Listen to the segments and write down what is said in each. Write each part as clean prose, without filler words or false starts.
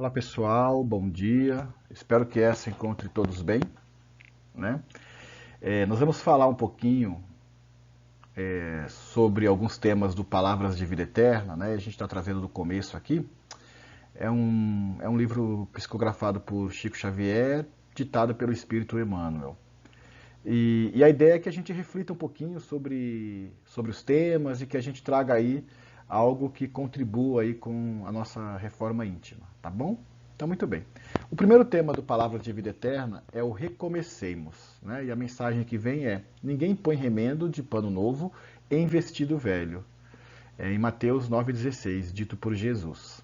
Olá pessoal, bom dia. Espero que essa encontre todos bem, né? Nós vamos falar um pouquinho sobre alguns temas do Palavras de Vida Eterna, né? A gente está trazendo do começo aqui. É um livro psicografado por Chico Xavier, ditado pelo Espírito Emmanuel. E a ideia é que a gente reflita um pouquinho sobre os temas e que a gente traga aí algo que contribua aí com a nossa reforma íntima, tá bom? Então, muito bem. O primeiro tema do Palavras de Vida Eterna é o recomecemos, né? E a mensagem que vem é: ninguém põe remendo de pano novo em vestido velho. Em Mateus 9,16, dito por Jesus.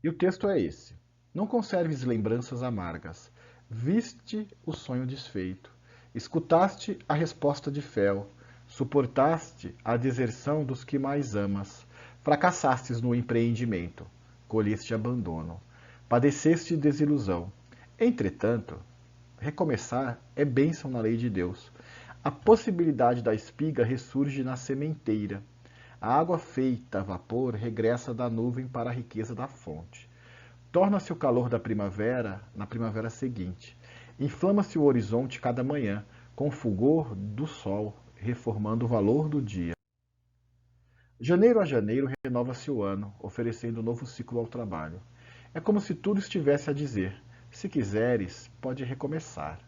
E o texto é esse: não conserves lembranças amargas. Viste o sonho desfeito. Escutaste a resposta de fel. Suportaste a deserção dos que mais amas. Fracassastes no empreendimento. Colheste abandono. Padeceste desilusão. Entretanto, recomeçar é bênção na lei de Deus. A possibilidade da espiga ressurge na sementeira. A água feita a vapor regressa da nuvem para a riqueza da fonte. Torna-se o calor da primavera na primavera seguinte. Inflama-se o horizonte cada manhã, com o fulgor do sol, reformando o valor do dia. Janeiro a janeiro renova-se o ano, oferecendo um novo ciclo ao trabalho. É como se tudo estivesse a dizer: se quiseres, pode recomeçar.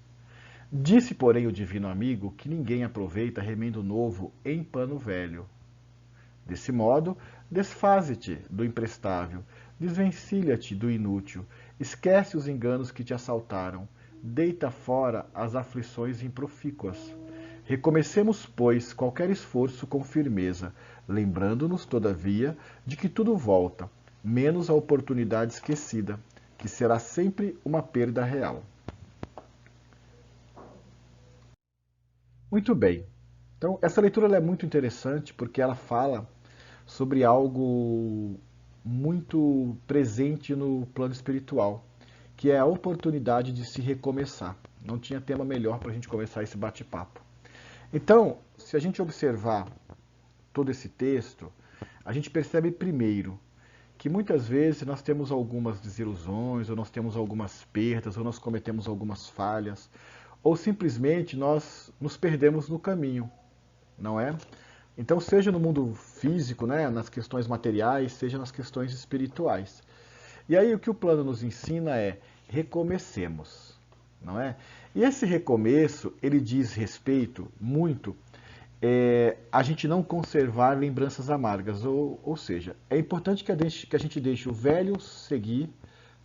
Disse, porém, o divino amigo que ninguém aproveita remendo novo em pano velho. Desse modo, desfaze-te do imprestável, desvencilha-te do inútil, esquece os enganos que te assaltaram, deita fora as aflições improfícuas. Recomecemos, pois, qualquer esforço com firmeza, lembrando-nos, todavia, de que tudo volta, menos a oportunidade esquecida, que será sempre uma perda real. Muito bem. Então, essa leitura é muito interessante porque ela fala sobre algo muito presente no plano espiritual, que é a oportunidade de se recomeçar. Não tinha tema melhor para a gente começar esse bate-papo. Então, se a gente observar todo esse texto, a gente percebe primeiro que muitas vezes nós temos algumas desilusões, ou nós temos algumas perdas, ou nós cometemos algumas falhas, ou simplesmente nós nos perdemos no caminho, não é? Então, seja no mundo físico, né, nas questões materiais, seja nas questões espirituais. E aí o que o plano nos ensina é: recomecemos, não é? E esse recomeço, ele diz respeito muito a gente não conservar lembranças amargas, ou seja, é importante que a gente deixe o velho seguir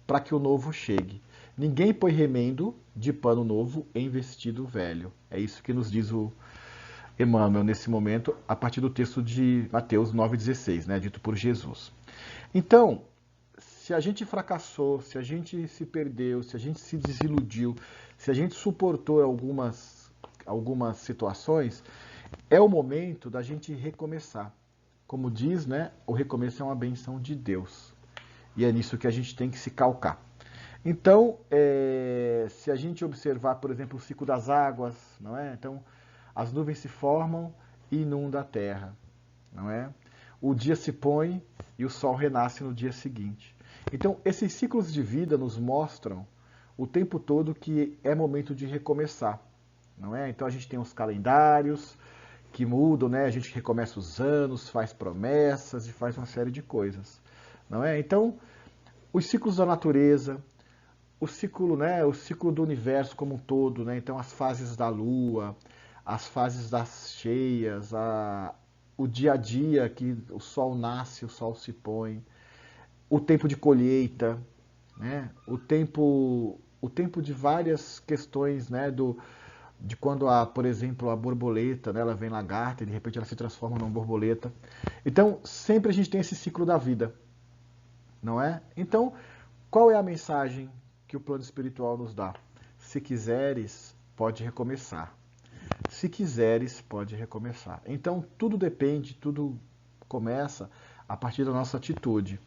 para que o novo chegue. Ninguém põe remendo de pano novo em vestido velho. É isso que nos diz o Emmanuel nesse momento, a partir do texto de Mateus 9,16, né, dito por Jesus. Então, se a gente fracassou, se a gente se perdeu, se a gente se desiludiu, se a gente suportou algumas situações, é o momento da gente recomeçar. Como diz, né, o recomeço é uma benção de Deus. E é nisso que a gente tem que se calcar. Então, se a gente observar, por exemplo, o ciclo das águas, não é? Então, as nuvens se formam e inundam a terra, não é? O dia se põe e o sol renasce no dia seguinte. Então, esses ciclos de vida nos mostram o tempo todo que é momento de recomeçar, não é? Então, a gente tem os calendários que mudam, né? A gente recomeça os anos, faz promessas e faz uma série de coisas, não é? Então, os ciclos da natureza, o ciclo, né, o ciclo do universo como um todo, né? Então as fases da lua, as fases das cheias, o dia a dia que o sol nasce, o sol se põe, o tempo de colheita, né? O tempo de várias questões, né, de quando por exemplo, a borboleta, né, ela vem lagarta e de repente ela se transforma numa borboleta. Então, sempre a gente tem esse ciclo da vida, não é? Então, qual é a mensagem que o plano espiritual nos dá? Se quiseres, pode recomeçar. Se quiseres, pode recomeçar. Então, tudo depende, tudo começa a partir da nossa atitude.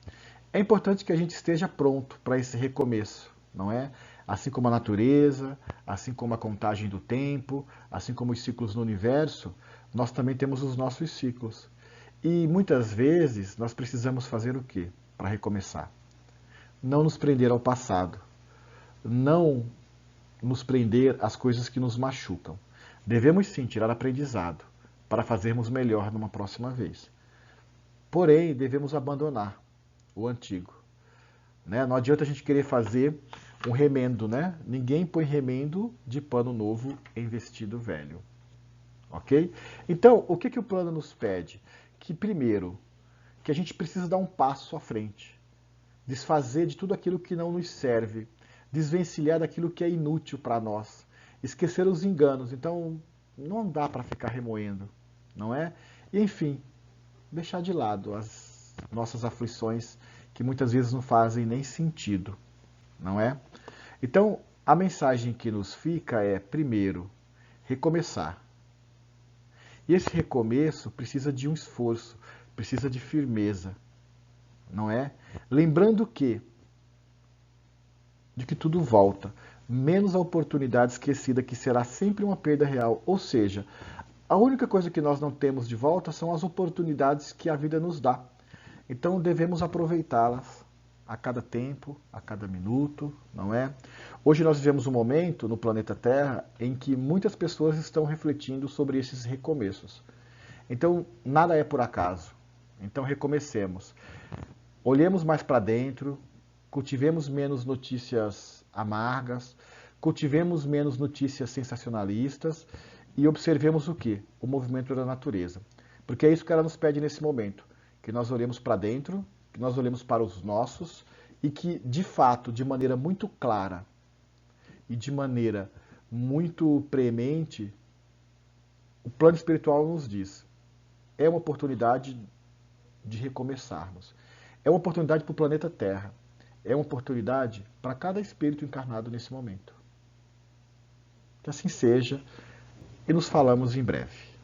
É importante que a gente esteja pronto para esse recomeço, não é? Assim como a natureza, assim como a contagem do tempo, assim como os ciclos no universo, nós também temos os nossos ciclos. E muitas vezes nós precisamos fazer o quê para recomeçar? não nos prender ao passado, não nos prender às coisas que nos machucam. Devemos sim tirar aprendizado para fazermos melhor numa próxima vez. Porém, devemos abandonar o antigo. Né? Não adianta a gente querer fazer um remendo, né? Ninguém põe remendo de pano novo em vestido velho. Ok? Então, o que o plano nos pede? Que primeiro, que a gente precisa dar um passo à frente. Desfazer de tudo aquilo que não nos serve. Desvencilhar daquilo que é inútil para nós. Esquecer os enganos. Então, não dá para ficar remoendo, não é? E, enfim, deixar de lado as nossas aflições que muitas vezes não fazem nem sentido, não é? Então, a mensagem que nos fica é, primeiro, recomeçar. E esse recomeço precisa de um esforço, precisa de firmeza, não é? Lembrando de que tudo volta, menos a oportunidade esquecida que será sempre uma perda real, ou seja, a única coisa que nós não temos de volta são as oportunidades que a vida nos dá. Então devemos aproveitá-las a cada tempo, a cada minuto, não é? Hoje nós vivemos um momento no planeta Terra em que muitas pessoas estão refletindo sobre esses recomeços. Então nada é por acaso. Então recomecemos. Olhemos mais para dentro, cultivemos menos notícias amargas, cultivemos menos notícias sensacionalistas e observemos o quê? O movimento da natureza. Porque é isso que ela nos pede nesse momento. Que nós olhemos para dentro, que nós olhemos para os nossos e que, de fato, de maneira muito clara e de maneira muito preemente, o plano espiritual nos diz: é uma oportunidade de recomeçarmos. É uma oportunidade para o planeta Terra. É uma oportunidade para cada espírito encarnado nesse momento. Que assim seja e nos falamos em breve.